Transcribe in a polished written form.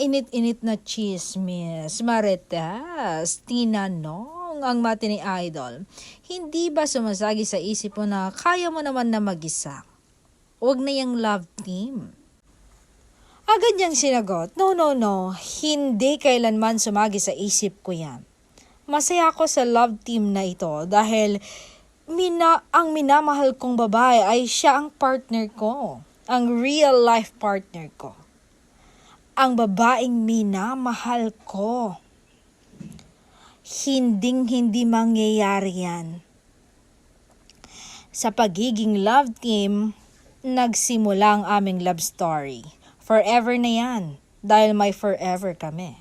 mainit-init na chismis, marites, tinanong ang matini idol. Hindi ba sumasagi sa isip mo na kaya mo naman na mag-isa? Huwag na yung love team. Agad niyang sinagot, no, hindi kailanman sumagi sa isip ko yan. Masaya ako sa love team na ito dahil ang minamahal kong babae ay siya ang partner ko, ang real life partner ko. Ang babaeng minamahal ko. Hindi mangyayari yan. Sa pagiging love team, nagsimula ang aming love story. Forever na yan, dahil may forever kami.